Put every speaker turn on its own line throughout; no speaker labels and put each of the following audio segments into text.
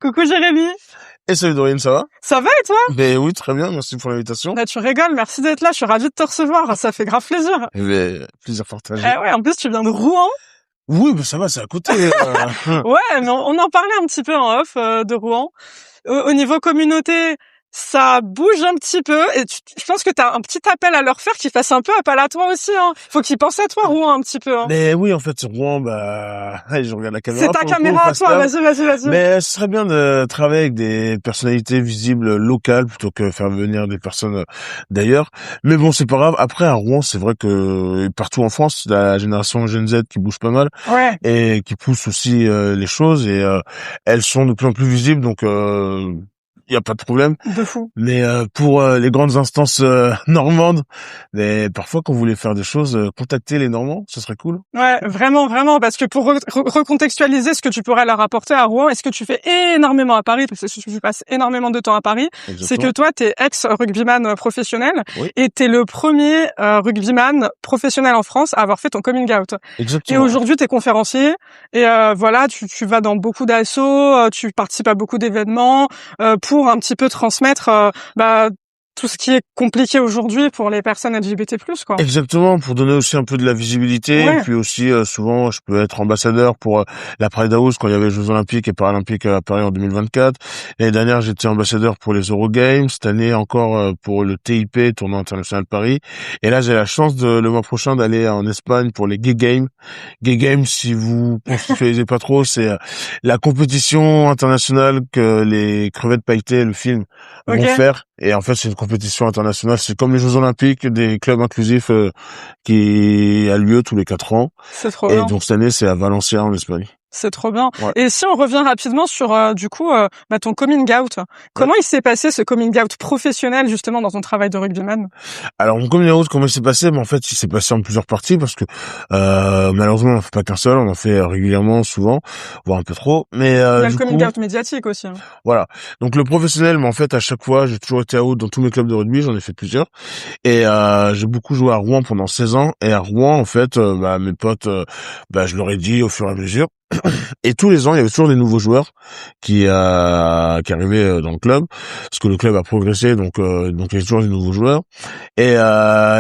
Coucou Jérémy.
Et salut Dorine, ça va?
Ça va et toi?
Ben oui, très bien, merci pour l'invitation.
Bah, tu rigoles, merci d'être là, je suis ravie de te recevoir, ça fait grave plaisir.
Plaisir partagé.
Ouais, en plus tu viens de Rouen.
Oui, ben ça va, c'est à côté.
Ouais, mais on en parlait un petit peu en off de Rouen. Au niveau communauté, ça bouge un petit peu et je pense que t'as un petit appel à leur faire qui fasse un peu appel à toi aussi. Hein. Faut qu'ils pensent à toi, Rouen, un petit peu. Hein.
Mais oui, en fait, Rouen, je regarde la caméra.
C'est ta caméra à toi, vas-y.
Mais ce serait bien de travailler avec des personnalités visibles locales plutôt que faire venir des personnes d'ailleurs. Mais bon, c'est pas grave. Après, à Rouen, c'est vrai que partout en France, la génération Gen Z qui bouge pas mal et qui pousse aussi les choses et elles sont de plus en plus visibles, donc il y a pas de problème.
De fou.
Mais pour les grandes instances normandes, mais parfois quand vous voulez faire des choses, contactez les Normands, ce serait cool.
Ouais, vraiment, parce que pour recontextualiser ce que tu pourrais leur apporter à Rouen, est-ce que tu fais énormément à Paris, parce que tu passes énormément de temps à Paris, c'est que toi, t'es ex-rugbyman professionnel, et t'es le premier rugbyman professionnel en France à avoir fait ton coming out.
Exactement.
Et aujourd'hui, t'es conférencier, et voilà, tu vas dans beaucoup d'assauts, tu participes à beaucoup d'événements, pour un petit peu transmettre tout ce qui est compliqué aujourd'hui pour les personnes LGBT+, quoi.
Exactement, pour donner aussi un peu de la visibilité. Et puis aussi, souvent, je peux être ambassadeur pour la Pride House quand il y avait les Jeux Olympiques et Paralympiques à Paris en 2024. L'année dernière, j'étais ambassadeur pour les Eurogames. Cette année, encore pour le TIP, Tournoi International Paris. Et là, j'ai la chance le mois prochain d'aller en Espagne pour les Gay Games. Gay Games, si vous contextualisez pas trop, c'est la compétition internationale que les Crevettes Pailletées, le film, vont faire. Et en fait, c'est une compétition internationale. C'est comme les Jeux Olympiques, des clubs inclusifs qui a lieu tous les 4 ans.
C'est trop bien.
Et donc cette année, c'est à Valencia en Espagne.
C'est trop bien. Ouais. Et si on revient rapidement sur ton coming out, comment il s'est passé ce coming out professionnel justement dans ton travail de rugbyman?
Alors mon coming out, comment il s'est passé? En fait, il s'est passé en plusieurs parties parce que malheureusement, on n'en fait pas qu'un seul, on en fait régulièrement, souvent, voire un peu trop. Mais
il y a le coming out médiatique aussi. Hein.
Voilà. Donc le professionnel, mais en fait, à chaque fois, j'ai toujours été out dans tous mes clubs de rugby, j'en ai fait plusieurs. Et j'ai beaucoup joué à Rouen pendant 16 ans. Et à Rouen, en fait, mes potes, je leur ai dit au fur et à mesure. Et tous les ans, il y avait toujours des nouveaux joueurs qui arrivaient dans le club, parce que le club a progressé, donc il y avait toujours des nouveaux joueurs. Et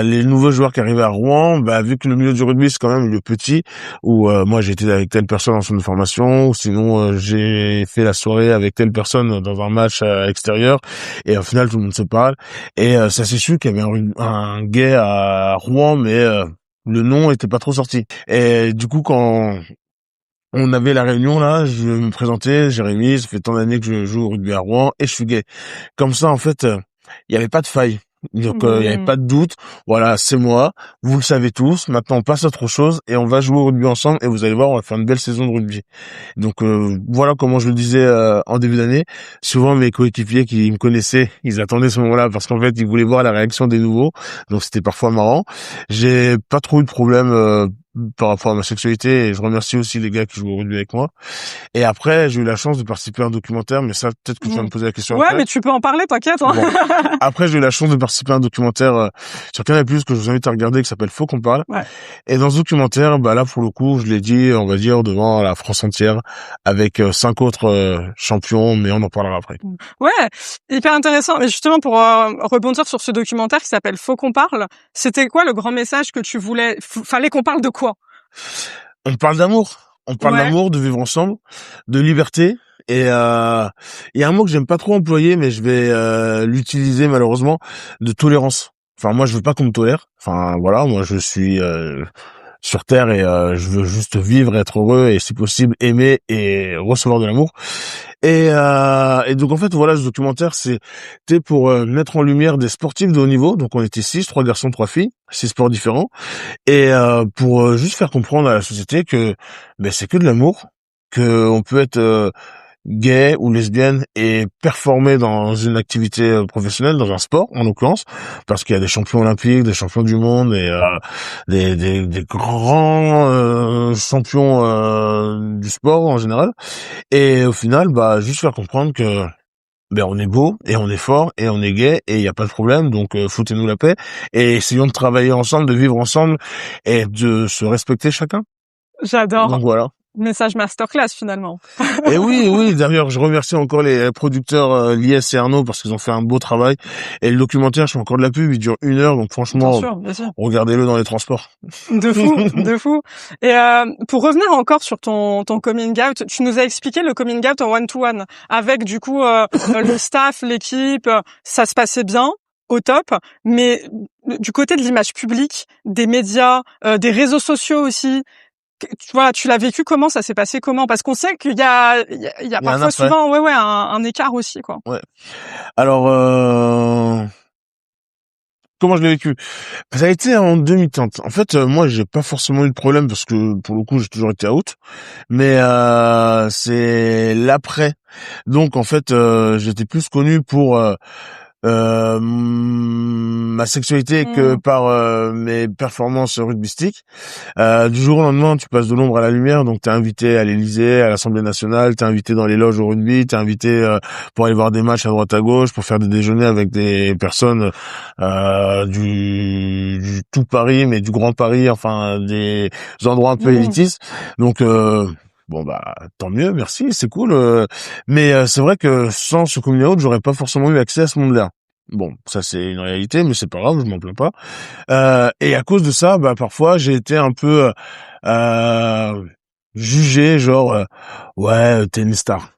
les nouveaux joueurs qui arrivaient à Rouen, vu que le milieu du rugby c'est quand même un milieu petit, où moi j'ai été avec telle personne en centre de formation, ou sinon j'ai fait la soirée avec telle personne dans un match extérieur, et au final tout le monde se parle. Et ça s'est su qu'il y avait un gay à Rouen, mais le nom était pas trop sorti. Et du coup quand on avait la réunion là, je me présentais, Jérémy, ça fait tant d'années que je joue au rugby à Rouen et je suis gay. Comme ça, en fait, il y avait pas de faille. Donc il y avait pas de doute. Voilà, c'est moi. Vous le savez tous. Maintenant, on passe à autre chose et on va jouer au rugby ensemble. Et vous allez voir, on va faire une belle saison de rugby. Donc voilà comment je le disais en début d'année. Souvent mes coéquipiers qui me connaissaient, ils attendaient ce moment-là parce qu'en fait ils voulaient voir la réaction des nouveaux. Donc c'était parfois marrant. J'ai pas trop eu de problème par rapport à ma sexualité et je remercie aussi les gars qui jouent au rugby avec moi. Et après, j'ai eu la chance de participer à un documentaire, mais ça, peut-être que tu vas me poser la question après.
Ouais, mais tu peux en parler, t'inquiète. Hein.
Bon. Après, j'ai eu la chance de participer à un documentaire sur Canal+, que je vous invite à regarder, qui s'appelle Faut qu'on parle. Ouais. Et dans ce documentaire, là, pour le coup, je l'ai dit, on va dire, devant la France entière, avec 5 autres champions, mais on en parlera après.
Ouais, hyper intéressant. Mais justement, pour rebondir sur ce documentaire qui s'appelle Faut qu'on parle, c'était quoi le grand message que tu voulais? Fallait qu'on parle de quoi?
On parle d'amour. On parle d'amour, de vivre ensemble, de liberté. Et il y a un mot que j'aime pas trop employer, mais je vais l'utiliser malheureusement, de tolérance. Enfin, moi, je veux pas qu'on me tolère. Enfin, voilà, moi, je suis sur Terre et je veux juste vivre, être heureux et si possible aimer et recevoir de l'amour. Et donc en fait voilà, ce documentaire c'était pour mettre en lumière des sportifs de haut niveau. Donc on était 6, 3 garçons, 3 filles, 6 sports différents, et pour juste faire comprendre à la société que c'est que de l'amour, que on peut être gay ou lesbienne et performer dans une activité professionnelle, dans un sport en l'occurrence, parce qu'il y a des champions olympiques, des champions du monde et des grands champions du sport en général. Et au final, juste faire comprendre que on est beau et on est fort et on est gay et il y a pas de problème, donc foutez-nous la paix et essayons de travailler ensemble, de vivre ensemble et de se respecter chacun.
J'adore.
Donc voilà.
Message masterclass finalement.
Et oui, d'ailleurs, je remercie encore les producteurs Lies et Arnaud parce qu'ils ont fait un beau travail. Et le documentaire, je fais encore de la pub, il dure 1 heure, donc franchement,
Bien sûr.
regardez-le dans les transports.
De fou. Et pour revenir encore sur ton coming out, tu nous as expliqué le coming out en one-to-one avec du coup le staff, l'équipe, ça se passait bien, au top, mais du côté de l'image publique, des médias, des réseaux sociaux aussi. Tu vois, tu l'as vécu comment? Ça s'est passé comment? Parce qu'on sait qu'il y a parfois souvent, un écart aussi, quoi.
Ouais. Alors, comment je l'ai vécu? Ça a été en demi-teinte. En fait, moi, j'ai pas forcément eu de problème parce que, pour le coup, j'ai toujours été out. Mais, c'est l'après. Donc, en fait, j'étais plus connu pour, ma sexualité que par mes performances rugbystiques. Du jour au lendemain, tu passes de l'ombre à la lumière, donc t'es invité à l'Élysée, à l'Assemblée nationale, t'es invité dans les loges au rugby, t'es invité pour aller voir des matchs à droite à gauche, pour faire des déjeuners avec des personnes du tout Paris, mais du Grand Paris, enfin des endroits un peu élitistes. Donc bon bah tant mieux, merci, c'est cool. Mais c'est vrai que sans ce coming out, j'aurais pas forcément eu accès à ce monde-là. Bon, ça c'est une réalité, mais c'est pas grave, je m'en plains pas. Et à cause de ça, bah parfois j'ai été un peu jugé, genre ouais, t'es une star.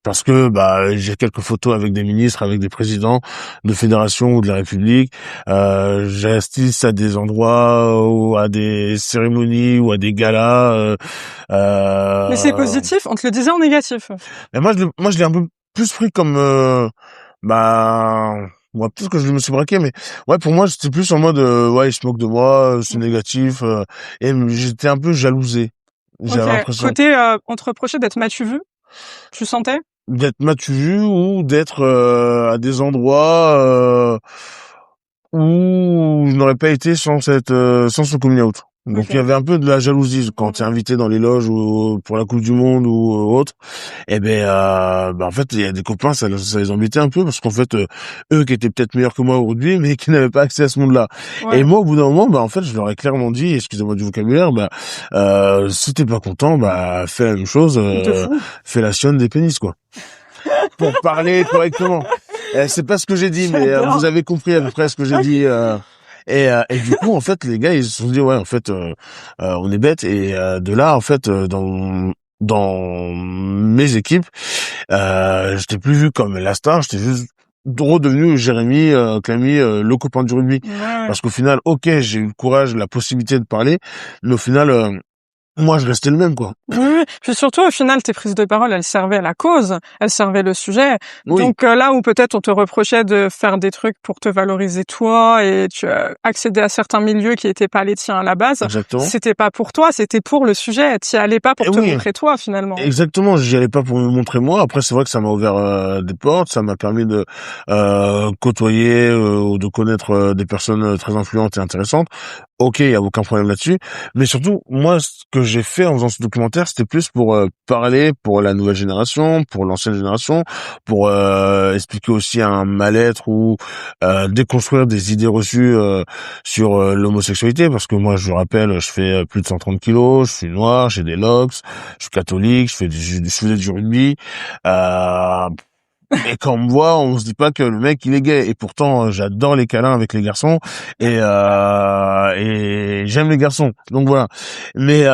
Parce que bah j'ai quelques photos avec des ministres, avec des présidents de fédérations ou de la République. J'assiste à des endroits ou à des cérémonies ou à des galas.
Mais c'est positif, on te le disait en négatif.
Mais moi je l'ai un peu plus pris comme bah ouais, peut-être que je me suis braqué, mais ouais, pour moi c'était plus en mode ouais, il se moque de moi, c'est négatif, et j'étais un peu jalousé. J'avais l'impression
Côté on te reprochait d'être m'as-tu vu, tu sentais
d'être m'as-tu vu ou d'être à des endroits où je n'aurais pas été sans sans ce coming out. Donc il y avait un peu de la jalousie quand tu es invité dans les loges ou pour la Coupe du Monde ou autre. Et en fait il y a des copains, ça les embêtait un peu parce qu'en fait eux qui étaient peut-être meilleurs que moi au rugby mais qui n'avaient pas accès à ce monde-là. Et moi au bout d'un moment en fait je leur ai clairement dit, excusez-moi du vocabulaire, si t'es pas content, fais la même chose, fais la sionne des pénis quoi. Pour parler correctement. C'est pas ce que j'ai dit, mais vous avez compris à peu près ce que j'ai dit. Et du coup, en fait, les gars, ils se sont dit, ouais, en fait, on est bêtes. Et de là, en fait, dans mes équipes, j'étais plus vu comme la star, j'étais juste redevenu Jérémy, Clamy, le copain du rugby. Parce qu'au final, ok, j'ai eu le courage, la possibilité de parler, mais au final... moi, je restais le même, quoi.
Oui. Puis surtout, au final, tes prises de parole, elles servaient la cause, elles servaient le sujet. Oui. Donc là où peut-être on te reprochait de faire des trucs pour te valoriser toi et tu accéder à certains milieux qui étaient pas les tiens à la base, c'était pas pour toi, c'était pour le sujet. T'y allais pas pour te montrer toi, finalement.
Exactement, j'y allais pas pour me montrer moi. Après, c'est vrai que ça m'a ouvert des portes, ça m'a permis de côtoyer ou de connaître des personnes très influentes et intéressantes. Ok, il y a aucun problème là-dessus. Mais surtout, moi, ce que j'ai fait en faisant ce documentaire, c'était plus pour parler pour la nouvelle génération, pour l'ancienne génération, pour expliquer aussi un mal-être ou déconstruire des idées reçues sur l'homosexualité. Parce que moi, je le rappelle, je fais plus de 130 kilos, je suis noir, j'ai des locks, je suis catholique, je faisais du rugby. Et quand on me voit, on se dit pas que le mec il est gay. Et pourtant, j'adore les câlins avec les garçons et j'aime les garçons. Donc voilà. Mais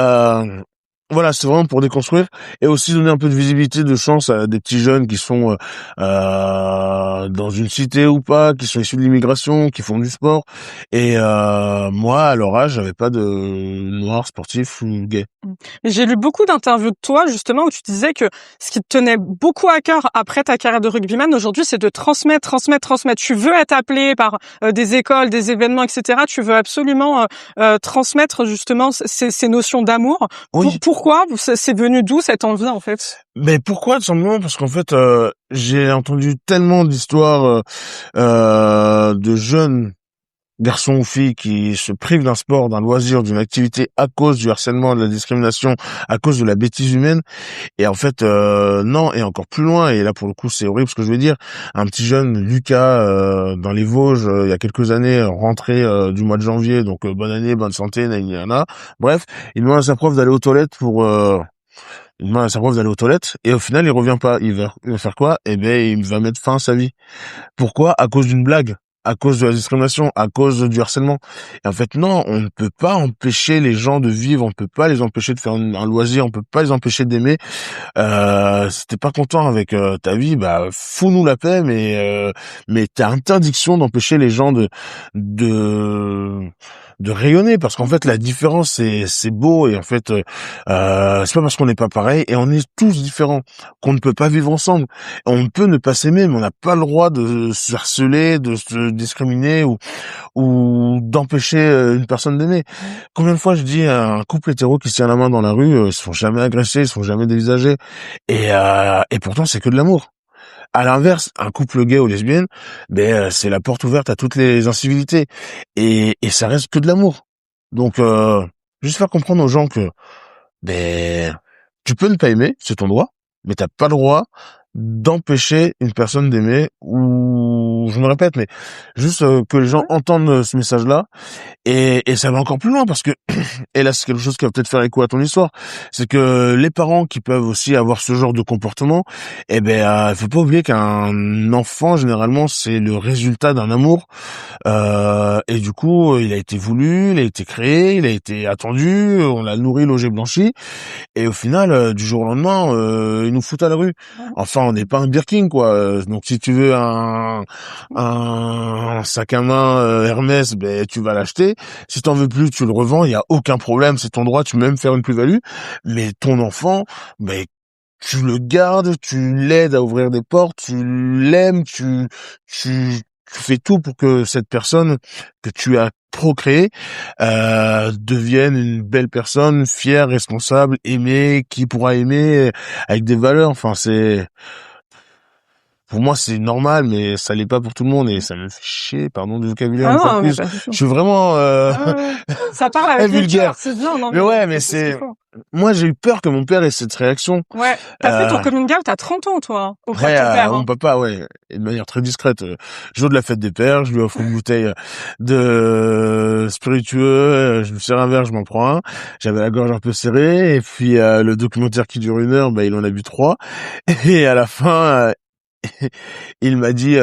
voilà, c'est vraiment pour déconstruire et aussi donner un peu de visibilité, de chance à des petits jeunes qui sont dans une cité ou pas, qui sont issus de l'immigration, qui font du sport. Et moi, à leur âge, j'avais pas de noir sportif ou gay.
J'ai lu beaucoup d'interviews de toi, justement, où tu disais que ce qui te tenait beaucoup à cœur après ta carrière de rugbyman, aujourd'hui, c'est de transmettre. Tu veux être appelé par des écoles, des événements, etc. Tu veux absolument transmettre, justement, ces notions d'amour. Oui. Pourquoi? C'est venu d'où cette envie, en fait?
Mais pourquoi? Tout simplement parce qu'en fait, j'ai entendu tellement d'histoires de jeunes garçons ou filles qui se privent d'un sport, d'un loisir, d'une activité à cause du harcèlement, de la discrimination, à cause de la bêtise humaine. Et en fait, non, et encore plus loin, et là pour le coup c'est horrible ce que je veux dire, un petit jeune, Lucas, dans les Vosges, il y a quelques années, rentré du mois de janvier, donc bonne année, bonne santé, nana. Bref, il demande à sa prof d'aller aux toilettes pour il demande à sa prof d'aller aux toilettes, et au final, il revient pas. Il va faire quoi? Eh ben, il va mettre fin à sa vie. Pourquoi? À cause d'une blague, à cause de la discrimination, à cause du harcèlement. Et en fait, non, on ne peut pas empêcher les gens de vivre, on ne peut pas les empêcher de faire un loisir, on peut pas les empêcher d'aimer. Si t'es pas content avec ta vie, bah fous-nous la paix, mais t'as interdiction d'empêcher les gens de de rayonner, parce qu'en fait la différence c'est beau, et en fait c'est pas parce qu'on n'est pas pareil et on est tous différents qu'on ne peut pas vivre ensemble. On peut ne pas s'aimer, mais on n'a pas le droit de se harceler, de se discriminer ou d'empêcher une personne d'aimer. Combien de fois je dis à un couple hétéro qui se tient la main dans la rue, ils se font jamais agresser, ils se font jamais dévisager, et pourtant c'est que de l'amour. À l'inverse, un couple gay ou lesbienne, c'est la porte ouverte à toutes les incivilités, et ça reste que de l'amour. Donc juste faire comprendre aux gens que tu peux ne pas aimer, c'est ton droit, mais t'as pas le droit d'empêcher une personne d'aimer, ou je me répète, mais juste que les gens entendent ce message-là. Et ça va encore plus loin, parce que, et là c'est quelque chose qui va peut-être faire écho à ton histoire, c'est que les parents qui peuvent aussi avoir ce genre de comportement, faut pas oublier qu'un enfant, généralement, c'est le résultat d'un amour, et du coup, il a été voulu, il a été créé, il a été attendu, on l'a nourri, logé, blanchi, et au final, du jour au lendemain, ils nous foutent à la rue. Enfin, on n'est pas un Birkin, quoi. Donc si tu veux un sac à main Hermès, tu vas l'acheter. Si t'en veux plus, tu le revends, il y a aucun problème, c'est ton droit, tu peux même faire une plus-value. Mais ton enfant, tu le gardes, tu l'aides à ouvrir des portes, tu l'aimes, tu fais tout pour que cette personne que tu as procréée devienne une belle personne, fière, responsable, aimée, qui pourra aimer avec des valeurs. Enfin, pour moi, c'est normal, mais ça l'est pas pour tout le monde, et ça me fait chier, pardon du vocabulaire une fois de plus. Je suis vraiment
ça parle avec
vulgaire,
c'est bien, non,
mais ouais, mais c'est moi j'ai eu peur que mon père ait cette réaction.
Ouais, t'as fait ton coming out à 30 ans, toi, auprès de ton père.
Mon papa, ouais, et de manière très discrète. Jour de la fête des pères, je lui offre une bouteille de spiritueux, je me sers un verre, je m'en prends un. J'avais la gorge un peu serrée, et puis le documentaire qui dure 1 heure, il en a bu 3. Et à la fin, il m'a dit,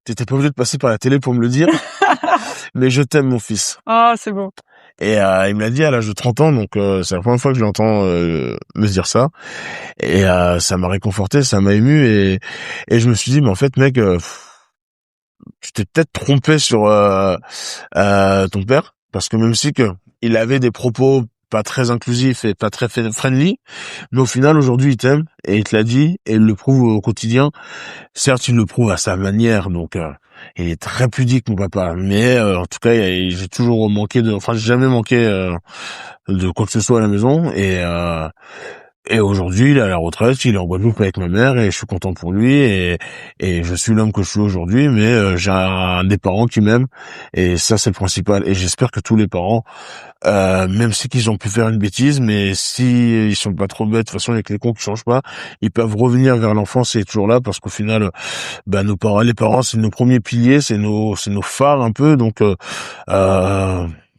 t'étais pas obligé de passer par la télé pour me le dire, mais je t'aime, mon fils.
Ah, c'est beau.
Et il me l'a dit à l'âge de 30 ans, donc c'est la première fois que je l'entends me dire ça. Et ça m'a réconforté, ça m'a ému, et je me suis dit, mais en fait, mec, tu t'es peut-être trompé sur ton père, parce que même si que il avait des propos pas très inclusifs et pas très friendly, mais au final, aujourd'hui, il t'aime, et il te l'a dit, et il le prouve au quotidien. Certes, il le prouve à sa manière, donc il est très pudique, mon papa, mais en tout cas, j'ai toujours manqué j'ai jamais manqué de quoi que ce soit à la maison, et aujourd'hui, il est à la retraite, il est en Guadeloupe avec ma mère, et je suis content pour lui, et je suis l'homme que je suis aujourd'hui, mais j'ai des parents qui m'aiment, et ça, c'est le principal. Et j'espère que tous les parents, même si qu'ils ont pu faire une bêtise, mais si ils sont pas trop bêtes, de toute façon, avec les cons qui changent pas, ils peuvent revenir vers l'enfance, et toujours là, parce qu'au final, nos parents, les parents, c'est nos premiers piliers, c'est nos phares un peu, donc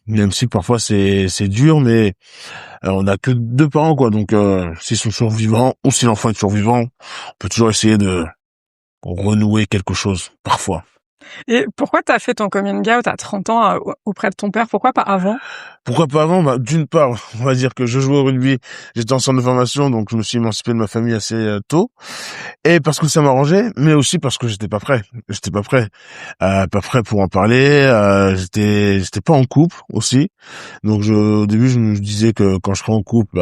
même si parfois c'est dur, mais on a que 2 parents, quoi, donc s'ils sont survivants, ou si l'enfant est survivant, on peut toujours essayer de renouer quelque chose, parfois.
Et pourquoi t'as fait ton coming out à 30 ans auprès de ton père? Pourquoi pas avant?
Pourquoi pas avant? D'une part, on va dire que je jouais au rugby, j'étais en centre de formation, donc je me suis émancipé de ma famille assez tôt, et parce que ça m'arrangeait, mais aussi parce que j'étais pas prêt. Pas prêt pour en parler. J'étais pas en couple aussi, donc au début je me disais que quand je serai en couple,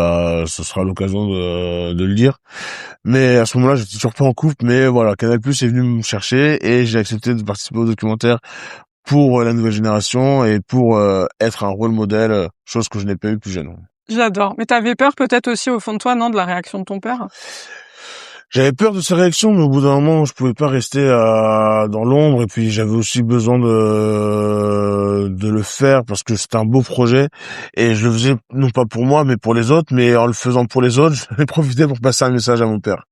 ce sera l'occasion de le dire. Mais à ce moment-là, j'étais toujours pas en couple, mais voilà, Canal+ est venu me chercher, et j'ai accepté de participer au documentaire pour la nouvelle génération, et pour être un rôle modèle, chose que je n'ai pas eu plus jeune.
J'adore. Mais t'avais peur peut-être aussi au fond de toi, non, de la réaction de ton père?
J'avais peur de sa réaction, mais au bout d'un moment, je pouvais pas rester dans l'ombre, et puis j'avais aussi besoin de le faire, parce que c'était un beau projet, et je le faisais non pas pour moi, mais pour les autres, mais en le faisant pour les autres, j'avais profité pour passer un message à mon père.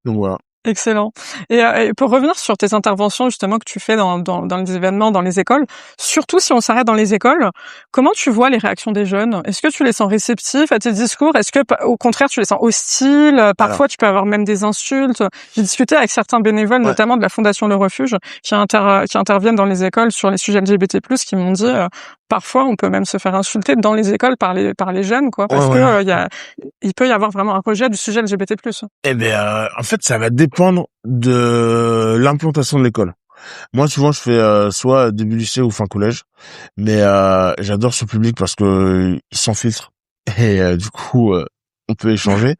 Donc voilà.
Excellent. Et pour revenir sur tes interventions justement que tu fais dans les événements, dans les écoles, surtout si on s'arrête dans les écoles, comment tu vois les réactions des jeunes? Est-ce que tu les sens réceptifs à tes discours? Est-ce que au contraire tu les sens hostiles? Parfois tu peux avoir même des insultes. J'ai discuté avec certains bénévoles, notamment de la Fondation Le Refuge, qui interviennent dans les écoles sur les sujets LGBT+, qui m'ont dit parfois on peut même se faire insulter dans les écoles par les jeunes, quoi, parce que il peut y avoir vraiment un rejet du sujet LGBT+.
Eh ben, en fait, ça va dépendre de l'implantation de l'école. Moi, souvent, je fais soit début lycée ou fin collège, mais j'adore ce public parce que il s'en filtre et du coup, on peut échanger.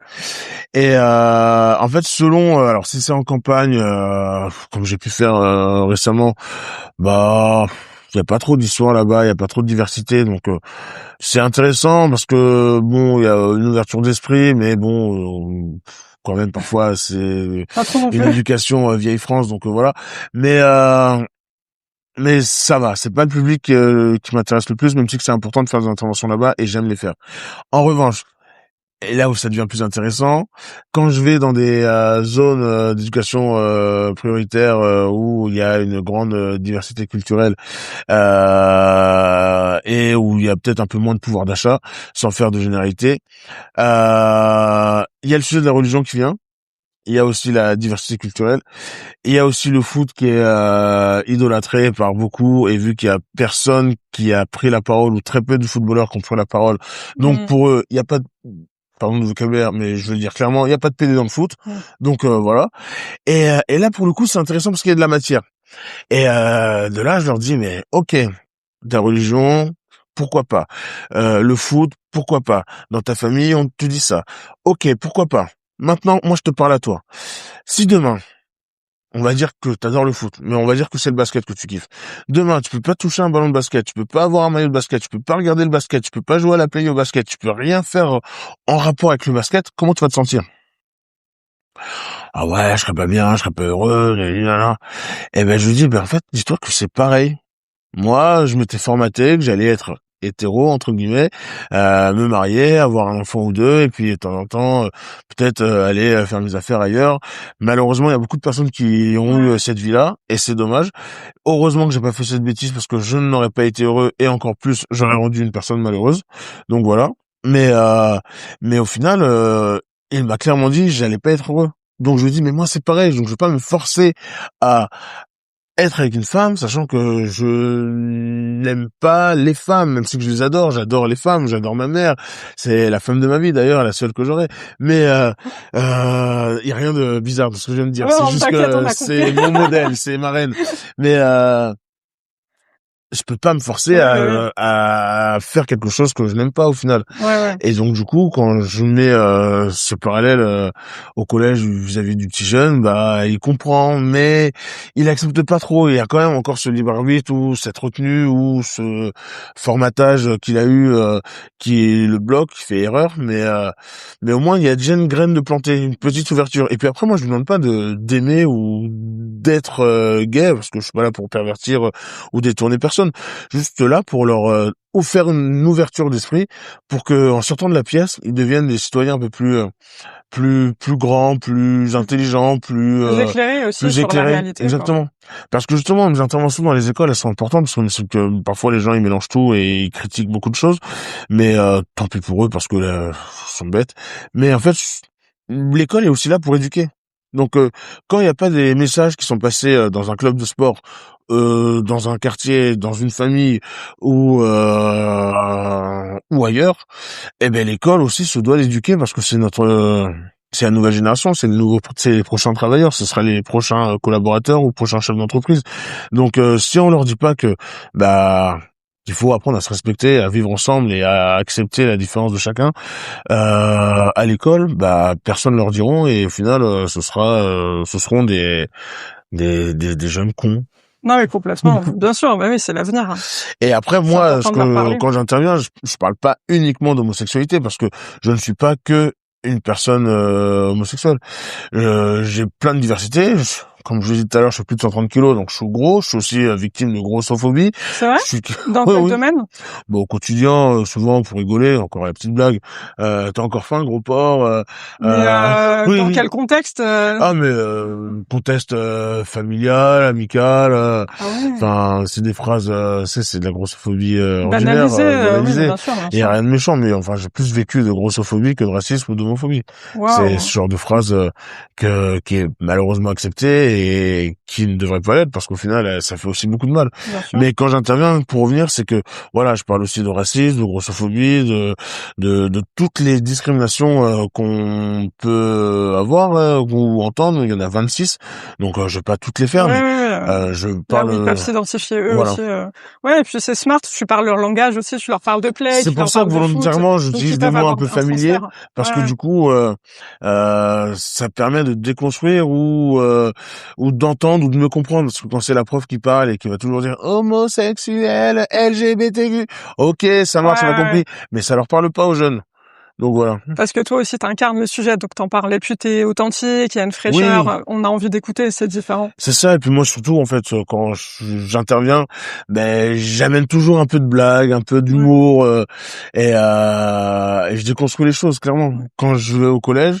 Et en fait, selon, alors si c'est en campagne, comme j'ai pu faire récemment, bah, il y a pas trop d'histoire là-bas, il y a pas trop de diversité, donc c'est intéressant parce que bon, il y a une ouverture d'esprit, mais bon. Quand même parfois c'est une éducation vieille France, donc voilà, mais ça va, c'est pas le public qui m'intéresse le plus, même si c'est important de faire des interventions là-bas et j'aime les faire. En revanche, et là où ça devient plus intéressant, quand je vais dans des zones d'éducation prioritaire où il y a une grande diversité culturelle et où il y a peut-être un peu moins de pouvoir d'achat, sans faire de généralité, il y a le sujet de la religion qui vient. Il y a aussi la diversité culturelle. Il y a aussi le foot qui est idolâtré par beaucoup, et vu qu'il y a personne qui a pris la parole, ou très peu de footballeurs qui ont pris la parole. Donc pour eux, il n'y a pas de, pardon le vocabulaire, mais je veux dire clairement, il n'y a pas de PD dans le foot. Donc voilà. Et là pour le coup c'est intéressant parce qu'il y a de la matière. Et de là je leur dis mais ok, ta religion, pourquoi pas. Le foot, pourquoi pas. Dans ta famille on te dit ça. Ok, pourquoi pas. Maintenant, moi, je te parle à toi. Si demain, on va dire que t'adores le foot, mais on va dire que c'est le basket que tu kiffes. Demain, tu peux pas toucher un ballon de basket, tu peux pas avoir un maillot de basket, tu peux pas regarder le basket, tu peux pas jouer à la play au basket, tu peux rien faire en rapport avec le basket, comment tu vas te sentir? Ah ouais, je serais pas bien, je serais pas heureux, Eh ben, je lui dis, en fait, dis-toi que c'est pareil. Moi, je m'étais formaté que j'allais être hétéro entre guillemets, me marier, avoir un enfant ou deux, et puis de temps en temps peut-être aller faire mes affaires ailleurs. Malheureusement, il y a beaucoup de personnes qui ont eu cette vie-là, et c'est dommage. Heureusement que j'ai pas fait cette bêtise parce que je n'aurais pas été heureux, et encore plus j'aurais rendu une personne malheureuse. Donc voilà. Mais au final, il m'a clairement dit j'allais pas être heureux. Donc je lui dis mais moi c'est pareil, donc je vais pas me forcer à être avec une femme, sachant que je n'aime pas les femmes, même si que je les adore, j'adore les femmes, j'adore ma mère, c'est la femme de ma vie d'ailleurs, la seule que j'aurai. Mais y a rien de bizarre dans ce que je viens de dire, c'est juste que c'est mon modèle, c'est ma reine. Mais je peux pas me forcer à faire quelque chose que je n'aime pas au final. Et donc du coup, quand je mets ce parallèle au collège vis-à-vis du petit jeune, bah il comprend, mais il accepte pas trop. Il y a quand même encore ce libre arbitre ou cette retenue ou ce formatage qu'il a eu qui le bloque, qui fait erreur, mais au moins il y a déjà une graine de planter, une petite ouverture. Et puis après, moi je lui demande pas d'aimer ou d'être gay, parce que je suis pas là pour pervertir ou détourner personne. Juste là pour leur offrir une ouverture d'esprit, pour que en sortant de la pièce, ils deviennent des citoyens un peu plus grands, plus intelligents, plus
éclairés aussi
plus
sur
éclairés.
la réalité.
Exactement. Parce que justement, les interventions dans les écoles, elles sont importantes, parce que parfois les gens ils mélangent tout et ils critiquent beaucoup de choses, mais tant pis pour eux parce que ils sont bêtes. Mais en fait, l'école est aussi là pour éduquer. Donc quand il n'y a pas des messages qui sont passés dans un club de sport, dans un quartier, dans une famille ou ailleurs, eh ben l'école aussi se doit d'éduquer, parce que c'est la nouvelle génération, c'est les prochains travailleurs, ce sera les prochains collaborateurs ou prochains chefs d'entreprise. Donc si on leur dit pas que il faut apprendre à se respecter, à vivre ensemble et à accepter la différence de chacun à l'école, personne leur diront, et au final ce seront des jeunes cons.
Non mais complètement, bien sûr, oui, c'est l'avenir.
Et après moi, quand j'interviens, je parle pas uniquement d'homosexualité, parce que je ne suis pas que une personne homosexuelle. J'ai plein de diversité. comme je l'ai dit tout à l'heure, je fais plus de 130 kilos, donc je suis gros. Je suis aussi victime de grossophobie.
C'est vrai? Dans
Ouais,
quel
oui.
domaine?
Bon, au quotidien, souvent pour rigoler, encore la petite blague. T'as encore faim, gros porc?
Mais
Oui,
dans
oui.
quel contexte?
Ah, mais contexte familial, amical.
Ah ouais.
Enfin, c'est des phrases, c'est de la grossophobie ordinaire,
Banalisé, oui,
banalisée.
bien sûr, bien
Il y a
sûr.
rien de méchant, mais enfin, j'ai plus vécu de grossophobie que de racisme ou d'homophobie. C'est
Waouh.
ce genre de phrase qui est malheureusement acceptée et qui ne devrait pas l'être, parce qu'au final, ça fait aussi beaucoup de mal.
Bien sûr.
Mais quand j'interviens, pour revenir, c'est que voilà, je parle aussi de racisme, de grossophobie, de toutes les discriminations qu'on peut avoir ou entendre. Il y en a 26, donc je vais pas toutes les faire,
Ouais,
mais
ouais, ouais.
je
Là où
parle.
ils peuvent s'identifier eux
Voilà.
aussi. Ouais, et puis c'est smart, tu parles leur langage aussi, tu leur parles de play,
C'est
tu
pour
leur
ça que
parles de foot,
volontairement
donc ils
j'utilise des
peuvent
mots un
avoir
peu
un
familiers,
transfert.
parce que
Ouais.
du coup ça permet de déconstruire ou d'entendre ou de me comprendre, parce que quand c'est la prof qui parle et qui va toujours dire homosexuel, LGBTQ, ok, ça marche, on a
Ouais.
compris, mais ça leur parle pas aux jeunes. Donc voilà.
Parce que toi aussi t'incarnes le sujet, donc t'en parles, et puis t'es authentique, il y a une
Oui,
fraîcheur, on a envie d'écouter, c'est différent.
c'est ça. Et puis moi surtout, en fait, quand j'interviens, ben j'amène toujours un peu de blague, un peu
Ouais.
d'humour, et je déconstruis les choses clairement. Quand je vais au collège,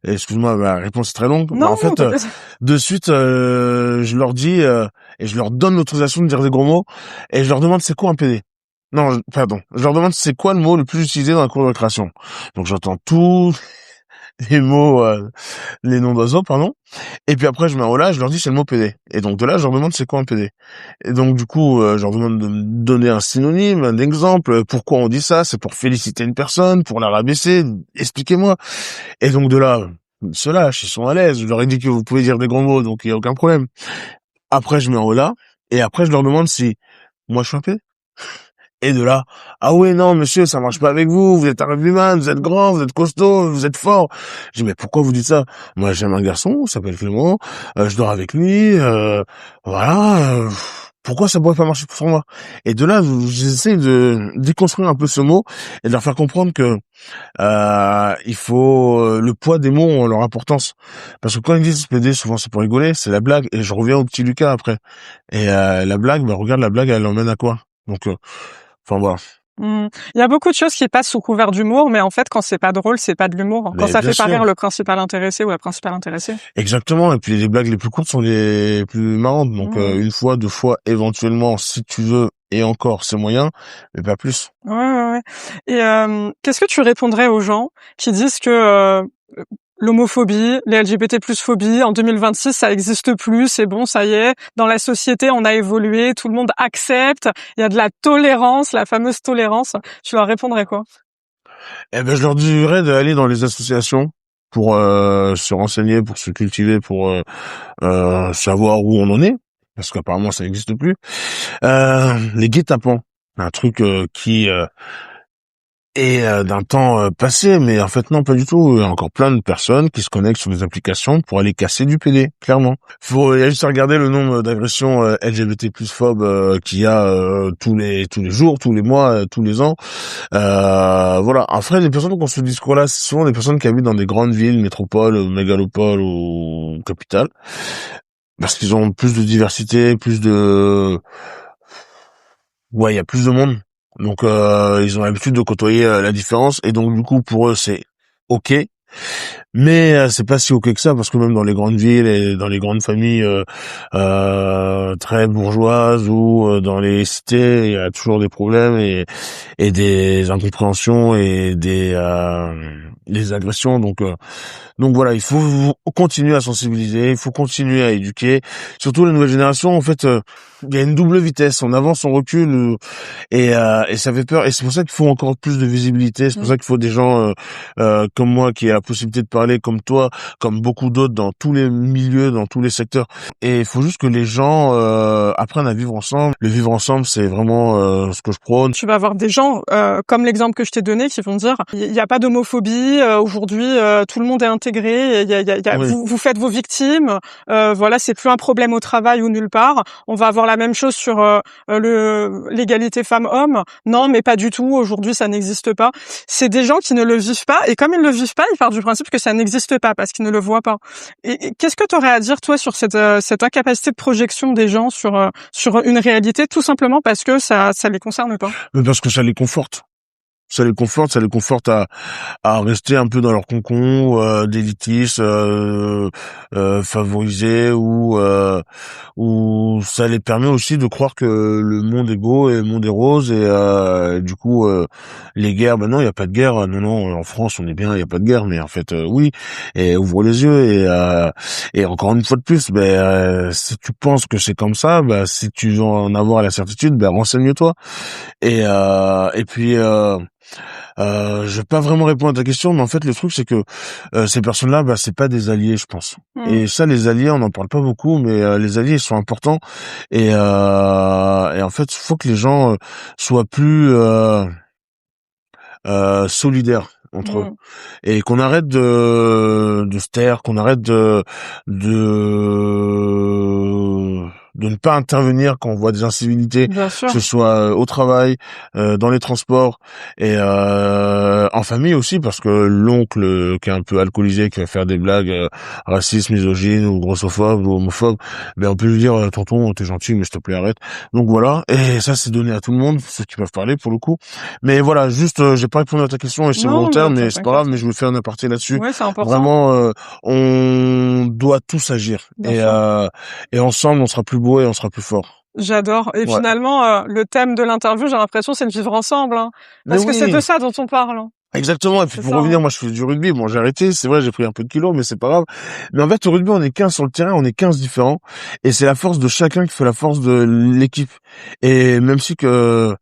et excuse-moi, ma réponse est très longue, bah
Non,
en
non,
fait
t'inquiète.
de suite je leur dis et je leur donne l'autorisation de dire des gros mots, et je leur demande c'est quoi un PD. Non, pardon. Je leur demande c'est quoi le mot le plus utilisé dans la cour de récréation. Donc j'entends tous les mots, les noms d'oiseaux, pardon. Et puis après, je mets un holà, je leur dis c'est le mot PD. Et donc de là, je leur demande c'est quoi un PD. Et donc du coup, je leur demande de me donner un synonyme, un exemple. Pourquoi on dit ça? C'est pour féliciter une personne, pour la rabaisser? Expliquez-moi. Et donc de là, ils se lâchent, ils sont à l'aise. Je leur ai dit que vous pouvez dire des gros mots, donc il y a aucun problème. Après, je mets un holà, et après, je leur demande si moi je suis un PD. Et de là, ah oui, non, monsieur, ça marche pas avec vous, vous êtes un rugbyman, vous êtes grand, vous êtes costaud, vous êtes fort. Je dis, mais pourquoi vous dites ça? Moi, j'aime un garçon, il s'appelle Clément, je dors avec lui, voilà, pourquoi ça pourrait pas marcher pour moi? Et de là, j'essaie de déconstruire un peu ce mot et de leur faire comprendre que il faut le poids des mots ont leur importance. Parce que quand ils disent SPD, souvent c'est pour rigoler, c'est la blague, et je reviens au petit Lucas après. Et la blague, bah regarde, la blague, elle emmène à quoi? Donc enfin voilà.
Il y a beaucoup de choses qui passent sous couvert d'humour, mais en fait, quand c'est pas drôle, c'est pas de l'humour. Quand
Mais
ça
bien
fait pas rire
sûr.
le principal intéressé ou la principale intéressée.
Exactement. Et puis les blagues les plus courtes sont les plus marrantes. Donc
Mmh.
une fois, deux fois, éventuellement, si tu veux, et encore, c'est moyen, mais pas plus.
Ouais, ouais, ouais. Et qu'est-ce que tu répondrais aux gens qui disent que l'homophobie, les LGBT+ phobie, en 2026, ça existe plus, c'est bon, ça y est, dans la société, on a évolué, tout le monde accepte, il y a de la tolérance, la fameuse tolérance. Tu leur répondrais quoi?
Eh ben, je leur dirais d'aller dans les associations pour se renseigner, pour se cultiver, pour savoir où on en est, parce qu'apparemment ça n'existe plus. Les guet-apens, un truc qui est d'un temps passé, mais en fait non, pas du tout. Il y a encore plein de personnes qui se connectent sur des applications pour aller casser du PD, clairement. Il y a juste à regarder le nombre d'agressions LGBT+ phobes qu'il y a tous les jours, tous les mois, tous les ans. Voilà. Après, les personnes qui ont ce discours-là, c'est souvent des personnes qui habitent dans des grandes villes, métropoles, mégalopoles ou capitales, parce qu'ils ont plus de diversité, il y a plus de monde. Donc ils ont l'habitude de côtoyer la différence, et donc du coup pour eux c'est ok. Mais c'est pas si ok que ça, parce que même dans les grandes villes et dans les grandes familles très bourgeoises ou dans les cités, il y a toujours des problèmes et des incompréhensions et des agressions. Donc voilà, il faut continuer à sensibiliser, il faut continuer à éduquer, surtout les nouvelles générations. En fait, il y a une double vitesse, on avance, on recule, et ça fait peur. Et c'est pour ça qu'il faut encore plus de visibilité. C'est pour ça qu'il faut des gens comme moi qui a la possibilité de parler, comme toi, comme beaucoup d'autres, dans tous les milieux, dans tous les secteurs. Et il faut juste que les gens apprennent à vivre ensemble. Le vivre ensemble, c'est vraiment ce que je prône.
Tu vas avoir des gens, comme l'exemple que je t'ai donné, qui vont dire il y a pas d'homophobie, aujourd'hui tout le monde est intégré,
Oui.
vous faites vos victimes, voilà, c'est plus un problème au travail ou nulle part, on va avoir la même chose sur l'égalité femmes-hommes. Non, mais pas du tout. Aujourd'hui, ça n'existe pas. C'est des gens qui ne le vivent pas, et comme ils le vivent pas, ils partent du principe que ça n'existe pas parce qu'ils ne le voient pas. Et qu'est-ce que tu aurais à dire toi sur cette incapacité de projection des gens sur une réalité, tout simplement parce que ça les concerne pas?
Mais parce que ça les conforte. Ça les conforte à rester un peu dans leur cocon d'élitistes favorisés, ou ça les permet aussi de croire que le monde est beau et le monde est rose, et du coup les guerres, ben non, il y a pas de guerre, non, en France on est bien, il y a pas de guerre, mais en fait oui, et ouvre les yeux, et encore une fois de plus, si tu penses que c'est comme ça, si tu veux en avoir la certitude, renseigne-toi. Et puis je vais pas vraiment répondre à ta question, mais en fait le truc c'est que ces personnes-là, c'est pas des alliés, je pense. Et ça, les alliés, on n'en parle pas beaucoup, mais les alliés ils sont importants. Et en fait, il faut que les gens soient plus solidaires entre eux, et qu'on arrête de se taire, qu'on arrête de ne pas intervenir quand on voit des incivilités, que ce soit au travail, dans les transports, et en famille aussi, parce que l'oncle qui est un peu alcoolisé, qui va faire des blagues racistes, misogynes ou grossophobes ou homophobes, on peut lui dire tonton, t'es gentil, mais s'il te plaît arrête. Donc voilà, et ça c'est donné à tout le monde, ceux qui peuvent parler pour le coup. Mais voilà, juste j'ai pas répondu à ta question, et c'est volontaire, mais c'est pas grave, mais je veux faire un aparté là-dessus.
Ouais, c'est important.
Vraiment, on doit tous agir, et ensemble on sera plus beau et on sera plus fort.
J'adore. Et finalement, le thème de l'interview, j'ai l'impression, c'est le vivre ensemble, hein. Parce que c'est de ça dont on parle, hein.
Exactement. Et puis pour revenir, moi je fais du rugby. Bon, j'ai arrêté, c'est vrai, j'ai pris un peu de kilos, mais c'est pas grave. Mais en fait, au rugby, on est 15 sur le terrain, on est 15 différents, et c'est la force de chacun qui fait la force de l'équipe. Et même si que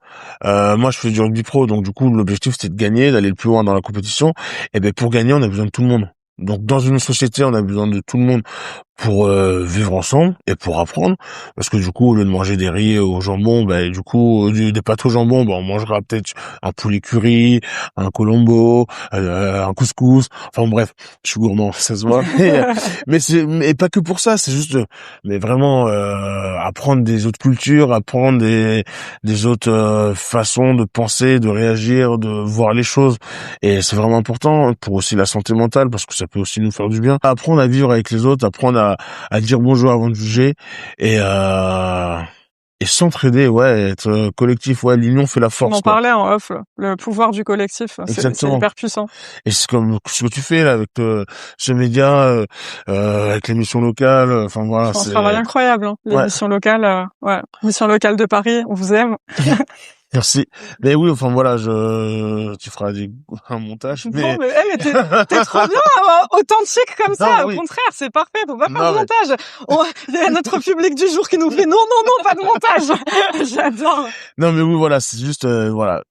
moi je fais du rugby pro, donc du coup l'objectif c'était de gagner, d'aller le plus loin dans la compétition. Et pour gagner, on a besoin de tout le monde. Donc dans une société, on a besoin de tout le monde pour vivre ensemble et pour apprendre, parce que du coup, au lieu de manger des riz au jambon, du coup des pâtes au jambon, on mangera peut-être un poulet curry, un colombo, un couscous, enfin bref, je suis gourmand, ça se voit. mais pas que pour ça, c'est juste mais vraiment apprendre des autres cultures, apprendre des autres façons de penser, de réagir, de voir les choses, et c'est vraiment important pour aussi la santé mentale, parce que ça peut aussi nous faire du bien. Apprendre à vivre avec les autres, apprendre à dire bonjour avant de juger, et s'entraider, être collectif, l'union fait la force.
On en parlait en off, le pouvoir du collectif, c'est hyper puissant.
Et c'est comme ce que tu fais là avec ce média, avec l'émission locale, enfin voilà.
C'est un travail incroyable, hein, l'émission locale, l'émission locale de Paris, on vous aime.
Merci. Mais oui, enfin voilà, tu feras un montage.
Non, mais t'es trop bien, authentique comme ça. Au contraire, c'est parfait. Faut pas faire de montage. Il y a notre public du jour qui nous fait non, pas de montage. J'adore.
Non, mais oui, voilà, c'est juste, voilà.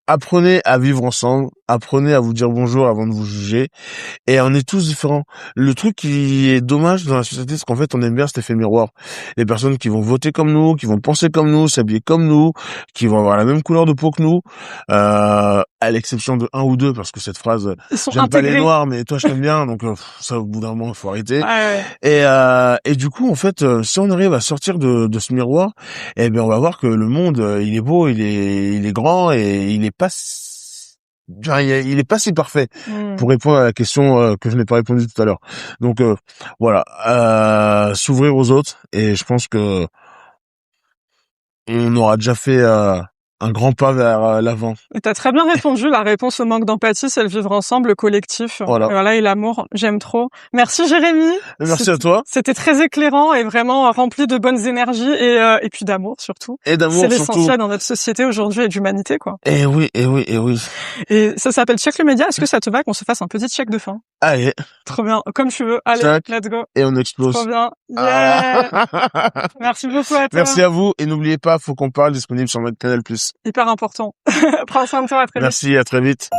Apprenez à vivre ensemble, apprenez à vous dire bonjour avant de vous juger, et on est tous différents. Le truc qui est dommage dans la société, c'est qu'en fait on aime bien cet effet miroir. Les personnes qui vont voter comme nous, qui vont penser comme nous, s'habiller comme nous, qui vont avoir la même couleur de peau que nous, à l'exception de un ou deux, parce que cette phrase, j'aime pas les noirs, mais toi je t'aime bien, donc ça au bout d'un moment il faut arrêter. Et du coup en fait, si on arrive à sortir de ce miroir, on va voir que le monde il est beau, il est grand, et il est pas si parfait, pour répondre à la question que je n'ai pas répondu tout à l'heure. Donc voilà, s'ouvrir aux autres, et je pense que on aura déjà fait un grand pas vers l'avant.
Et t'as très bien répondu. La réponse au manque d'empathie, c'est le vivre ensemble, le collectif. Voilà, et l'amour. J'aime trop. Merci Jérémy.
Merci à toi.
C'était très éclairant et vraiment rempli de bonnes énergies et puis d'amour surtout.
Et d'amour surtout.
C'est l'essentiel dans notre société aujourd'hui et d'humanité, quoi.
Et oui.
Et ça s'appelle Check le média. Est-ce que ça te va qu'on se fasse un petit check de fin?
Allez.
Trop bien. Comme tu veux. Allez,
check.
Let's go.
Et on explose.
Trop bien. Yeah. Merci beaucoup à toi.
Merci à vous. Et n'oubliez pas, faut qu'on parle, disponible sur notre Canal+.
Hyper important. Prends soin de toi, à très vite.
Merci, à très vite.